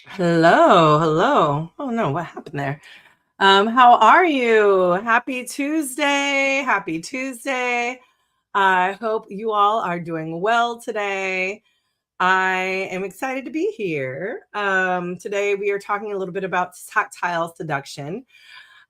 Hello, hello. Oh no, what happened there? How are you? Happy Tuesday. Happy Tuesday. I hope you all are doing well today. I am excited to be here. Today we are talking a little bit about tactile seduction.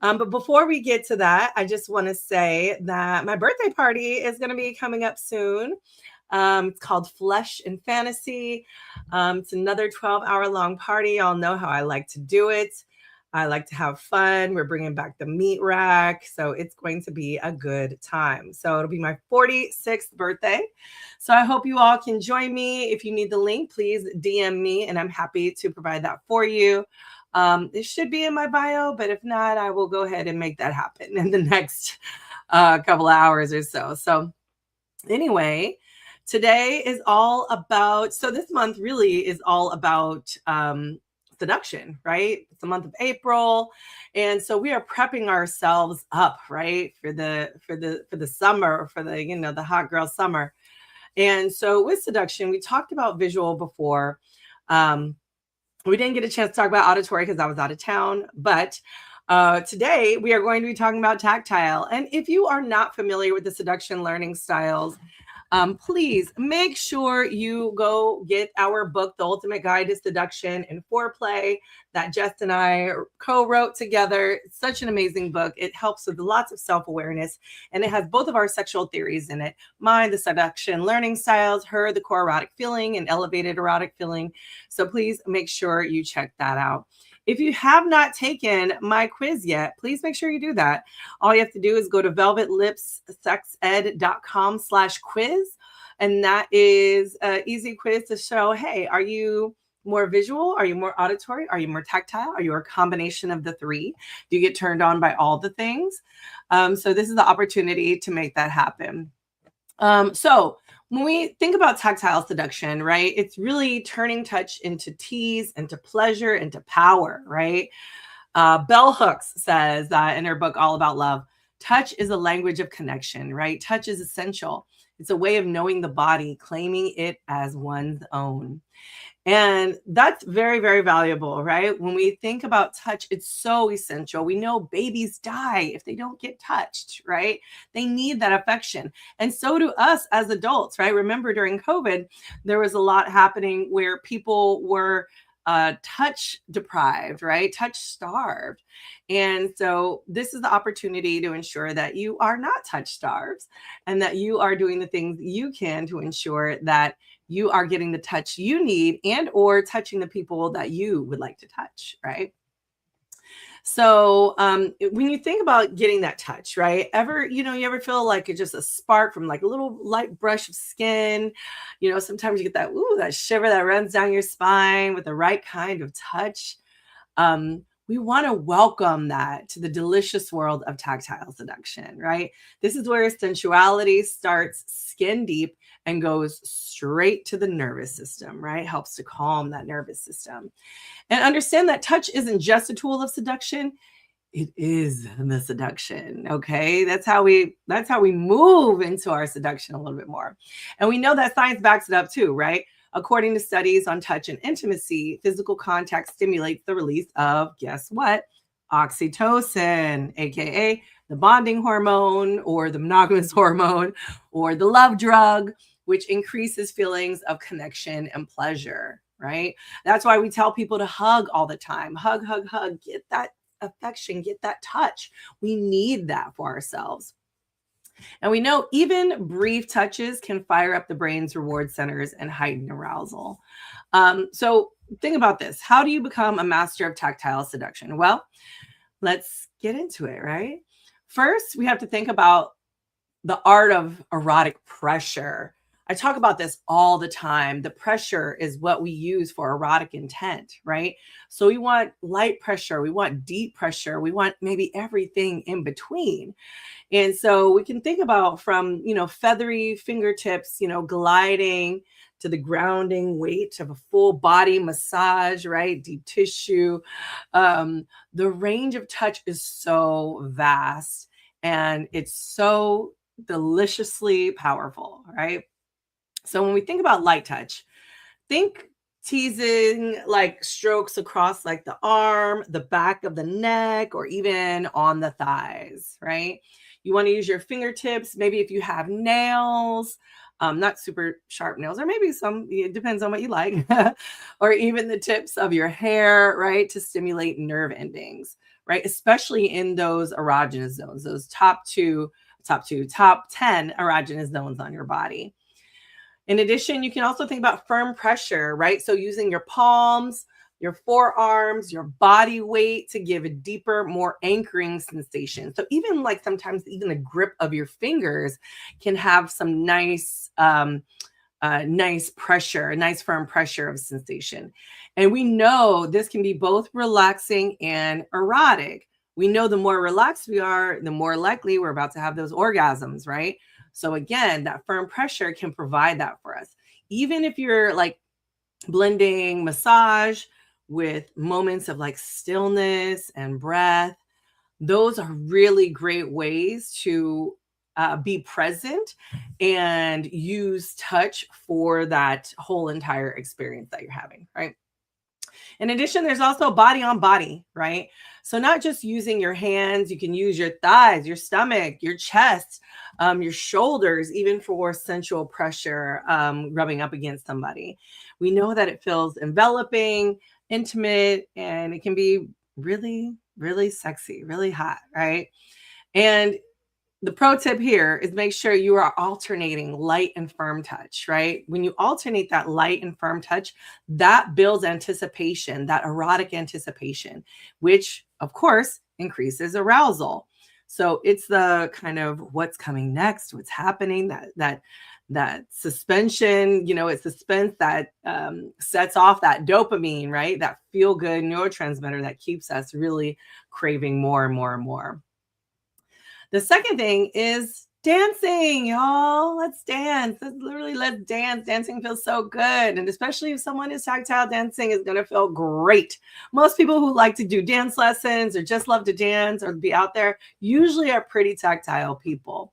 But before we get to that, I just want to say that my birthday party is going to be coming up soon. It's called Flesh and Fantasy. It's another 12-hour long party. Y'all know how I like to do it. I like to have fun. We're bringing back the meat rack. So it's going to be a good time. So it'll be my 46th birthday. So I hope you all can join me. If you need the link, please DM me and I'm happy to provide that for you. It should be in my bio, but if not, I will go ahead and make that happen in the next couple of hours or so. So anyway, today is all about, so this month really is all about seduction, right? It's the month of April. And so we are prepping ourselves up, right? For the summer, for the hot girl summer. And so with seduction, we talked about visual before. We didn't get a chance to talk about auditory because I was out of town, but today we are going to be talking about tactile. And if you are not familiar with the seduction learning styles, please make sure you go get our book, The Ultimate Guide to Seduction and Foreplay, that Jess and I co-wrote together. It's such an amazing book. It helps with lots of self-awareness, and it has both of our sexual theories in it. Mine, the seduction learning styles, her, the core erotic feeling and elevated erotic feeling. So please make sure you check that out. If you have not taken my quiz yet, please make sure you do that. All you have to do is go to velvetlipssexed.com/quiz. And that is an easy quiz to show, hey, are you more visual? Are you more auditory? Are you more tactile? Are you a combination of the three? Do you get turned on by all the things? So this is the opportunity to make that happen. So when we think about tactile seduction, right, it's really turning touch into tease, into pleasure, into power, right? Bell Hooks says in her book, All About Love, touch is a language of connection, right? Touch is essential. It's a way of knowing the body, claiming it as one's own. And that's very, very valuable, right? When we think about touch, it's so essential. We know babies die if they don't get touched, right? They need that affection. And so do us as adults, right? Remember during COVID, there was a lot happening where people were touch deprived, right? Touch starved. And so this is the opportunity to ensure that you are not touch starved and that you are doing the things you can to ensure that you are getting the touch you need and or touching the people that you would like to touch, right? So when you think about getting that touch, right? You ever feel like it's just a spark from like a little light brush of skin? Sometimes you get that shiver that runs down your spine with the right kind of touch. We want to welcome that to the delicious world of tactile seduction, right? This is where sensuality starts skin deep and goes straight to the nervous system, right? Helps to calm that nervous system. And understand that touch isn't just a tool of seduction. It is the seduction. Okay. That's how we move into our seduction a little bit more. And we know that science backs it up too, right? According to studies on touch and intimacy, physical contact stimulates the release of, guess what? Oxytocin, aka the bonding hormone or the monogamous hormone or the love drug, which increases feelings of connection and pleasure, right? That's why we tell people to hug all the time. Hug, hug, hug. Get that affection, get that touch. We need that for ourselves. And we know even brief touches can fire up the brain's reward centers and heighten arousal. So think about this. How do you become a master of tactile seduction? Well, let's get into it, right? First, we have to think about the art of erotic pressure. I talk about this all the time. The pressure is what we use for erotic intent, right? So we want light pressure, we want deep pressure, we want maybe everything in between. And so we can think about from, feathery fingertips, gliding to the grounding weight of a full body massage, right? Deep tissue. The range of touch is so vast and it's so deliciously powerful, right? So when we think about light touch, think teasing like strokes across like the arm, the back of the neck, or even on the thighs, right? You want to use your fingertips, maybe if you have nails, not super sharp nails, or maybe some, it depends on what you like, or even the tips of your hair, right? To stimulate nerve endings, right? Especially in those erogenous zones, those top 10 erogenous zones on your body. In addition, you can also think about firm pressure, right? So using your palms, your forearms, your body weight to give a deeper, more anchoring sensation. So even like sometimes even the grip of your fingers can have some nice, nice pressure, nice firm pressure of sensation. And we know this can be both relaxing and erotic. We know the more relaxed we are, the more likely we're about to have those orgasms, right? So again, that firm pressure can provide that for us. Even if you're like blending massage with moments of like stillness and breath, those are really great ways to be present and use touch for that whole entire experience that you're having, right? In addition, there's also body on body, right? So not just using your hands, you can use your thighs, your stomach, your chest, your shoulders, even for sensual pressure, rubbing up against somebody. We know that it feels enveloping, intimate, and it can be really, really sexy, really hot, right? And the pro tip here is make sure you are alternating light and firm touch, right? When you alternate that light and firm touch, that builds anticipation, that erotic anticipation, which of course increases arousal. So it's the kind of what's coming next, what's happening, that suspension, it's suspense that sets off that dopamine, right? That feel good neurotransmitter that keeps us really craving more and more and more. The second thing is dancing, y'all. Let's dance. Let's dance. Dancing feels so good. And especially if someone is tactile, dancing is going to feel great. Most people who like to do dance lessons or just love to dance or be out there usually are pretty tactile people.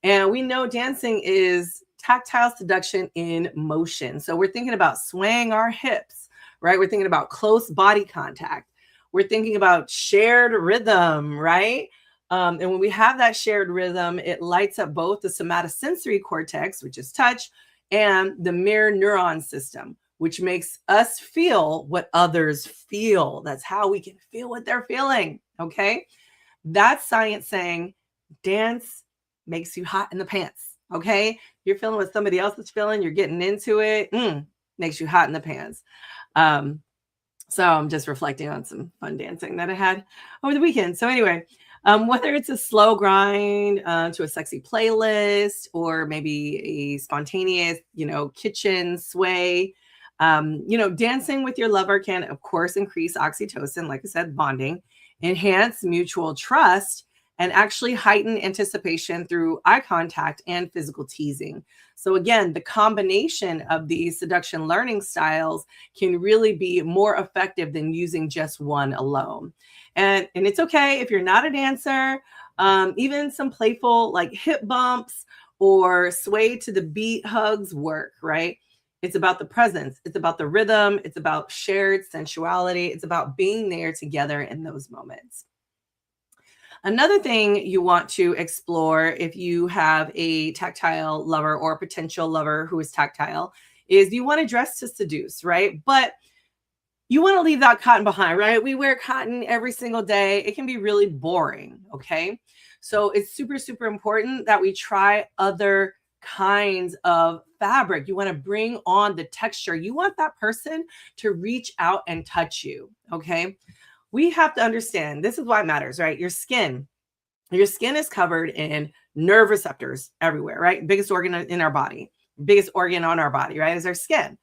And we know dancing is tactile seduction in motion. So we're thinking about swaying our hips, right? We're thinking about close body contact. We're thinking about shared rhythm, right? And when we have that shared rhythm, it lights up both the somatosensory cortex, which is touch, and the mirror neuron system, which makes us feel what others feel. That's how we can feel what they're feeling. Okay. That's science saying dance makes you hot in the pants. Okay. You're feeling what somebody else is feeling. You're getting into it. Makes you hot in the pants. So I'm just reflecting on some fun dancing that I had over the weekend. So anyway, whether it's a slow grind to a sexy playlist or maybe a spontaneous, kitchen sway, dancing with your lover can, of course, increase oxytocin, like I said, bonding, enhance mutual trust, and actually heighten anticipation through eye contact and physical teasing. So again, the combination of these seduction learning styles can really be more effective than using just one alone. And it's okay if you're not a dancer, even some playful like hip bumps or sway to the beat hugs work, right? It's about the presence. It's about the rhythm. It's about shared sensuality. It's about being there together in those moments. Another thing you want to explore if you have a tactile lover or a potential lover who is tactile is you want to dress to seduce, right? But you want to leave that cotton behind, right? We wear cotton every single day. It can be really boring, okay? So it's super, super important that we try other kinds of fabric. You want to bring on the texture. You want that person to reach out and touch you, okay? We have to understand, this is why it matters, right? Your skin is covered in nerve receptors everywhere, right? Biggest organ in our body, biggest organ on our body, right? Is our skin.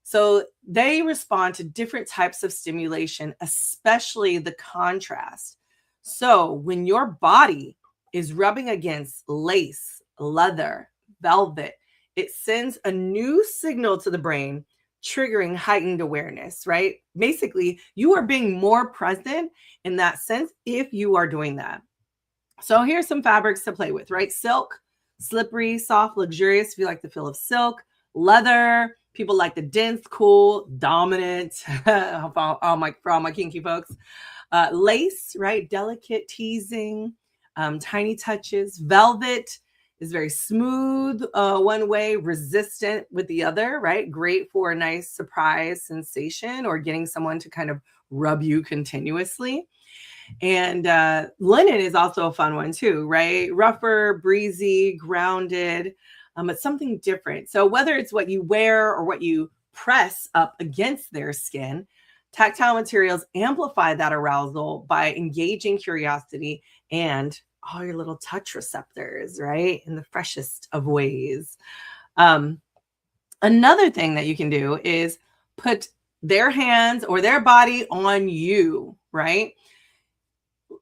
So they respond to different types of stimulation, especially the contrast. So when your body is rubbing against lace, leather, velvet, it sends a new signal to the brain, triggering heightened awareness, right? Basically, you are being more present in that sense if you are doing that. So here's some fabrics to play with, right? Silk, slippery, soft, luxurious, if you like the feel of silk. Leather, People like the dense, cool, dominant, for all my kinky folks. Lace, right? Delicate, teasing, tiny touches. Velvet is very smooth one way, resistant with the other, right? Great for a nice surprise sensation or getting someone to kind of rub you continuously. And linen is also a fun one too, right? Rougher, breezy, grounded. It's something different. So whether it's what you wear or what you press up against their skin, tactile materials amplify that arousal by engaging curiosity and all your little touch receptors, right? In the freshest of ways. Another thing that you can do is put their hands or their body on you, right?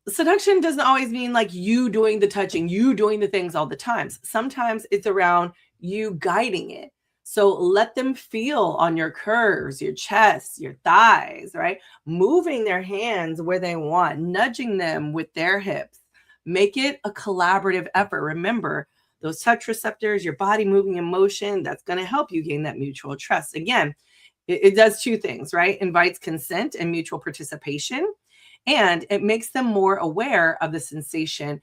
Seduction doesn't always mean like you doing the touching, you doing the things all the times. Sometimes it's around you guiding it. So let them feel on your curves, your chest, your thighs, right? Moving their hands where they want, nudging them with their hips. Make it a collaborative effort. Remember, those touch receptors, your body moving in motion, that's going to help you gain that mutual trust. Again, it does two things, right? Invites consent and mutual participation. And it makes them more aware of the sensation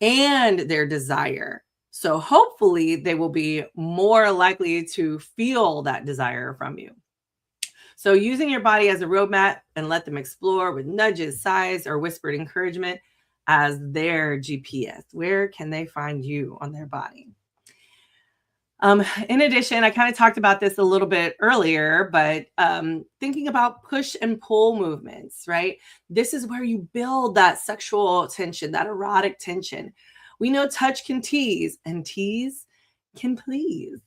and their desire. So hopefully they will be more likely to feel that desire from you. So using your body as a roadmap and let them explore with nudges, sighs, or whispered encouragement as their GPS. Where can they find you on their body? In addition, I kind of talked about this a little bit earlier, but thinking about push and pull movements, right? This is where you build that sexual tension, that erotic tension. We know touch can tease and tease can please.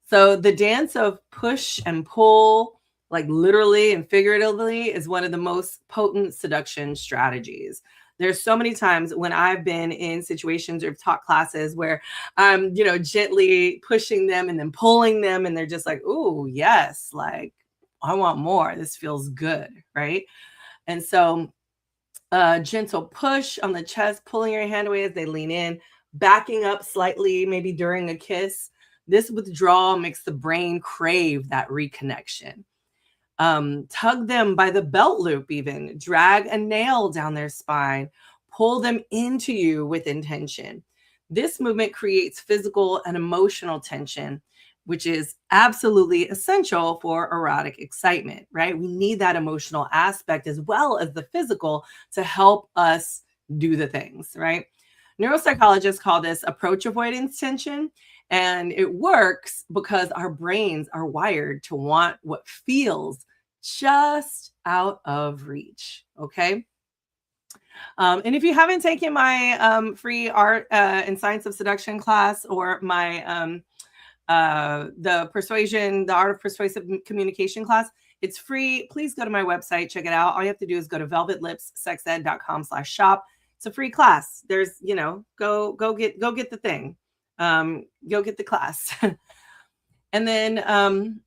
So the dance of push and pull, like literally and figuratively, is one of the most potent seduction strategies. There's so many times when I've been in situations or taught classes where I'm, gently pushing them and then pulling them, and they're just like, "Ooh, yes, like I want more. This feels good," right? And so, gentle push on the chest, pulling your hand away as they lean in, backing up slightly, maybe during a kiss. This withdrawal makes the brain crave that reconnection. Tug them by the belt loop, even drag a nail down their spine, pull them into you with intention. This movement creates physical and emotional tension, which is absolutely essential for erotic excitement, right? We need that emotional aspect as well as the physical to help us do the things, right? Neuropsychologists call this approach avoidance tension. And it works because our brains are wired to want what feels just out of reach. Okay. And if you haven't taken my free art and science of seduction class or my the art of persuasive communication class, it's free. Please go to my website, check it out. All you have to do is go to velvetlipssexed.com/shop. It's a free class. There's, go get the thing. Go get the class. And then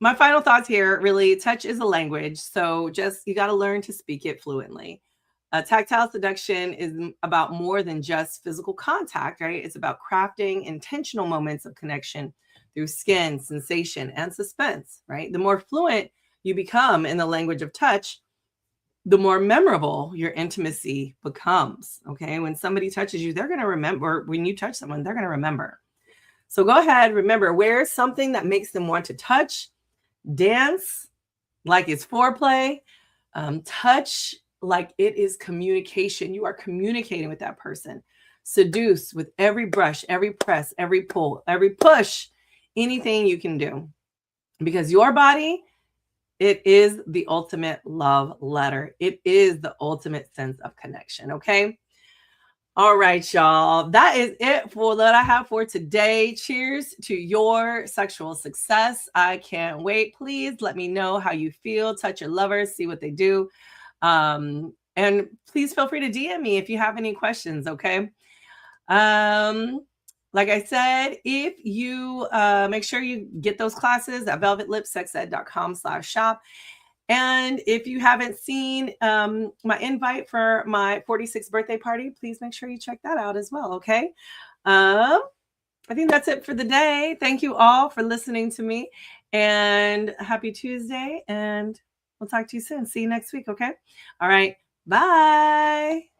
my final thoughts here, really, touch is a language. So you got to learn to speak it fluently. Tactile seduction is about more than just physical contact, right? It's about crafting intentional moments of connection through skin, sensation, and suspense, right? The more fluent you become in the language of touch, the more memorable your intimacy becomes, okay? When somebody touches you, they're going to remember. When you touch someone, they're going to remember. So go ahead, remember, wear something that makes them want to touch, dance like it's foreplay, touch like it is communication. You are communicating with that person. Seduce with every brush, every press, every pull, every push, anything you can do. Because your body, it is the ultimate love letter. It is the ultimate sense of connection, okay? All right, y'all. That is it for what I have for today. Cheers to your sexual success. I can't wait. Please let me know how you feel. Touch your lovers, see what they do. And please feel free to DM me if you have any questions, okay? Like I said, if you make sure you get those classes at velvetlipssexed.com/shop. And if you haven't seen my invite for my 46th birthday party, please make sure you check that out as well, okay? I think that's it for the day. Thank you all for listening to me. And happy Tuesday. And we'll talk to you soon. See you next week. Okay. All right. Bye.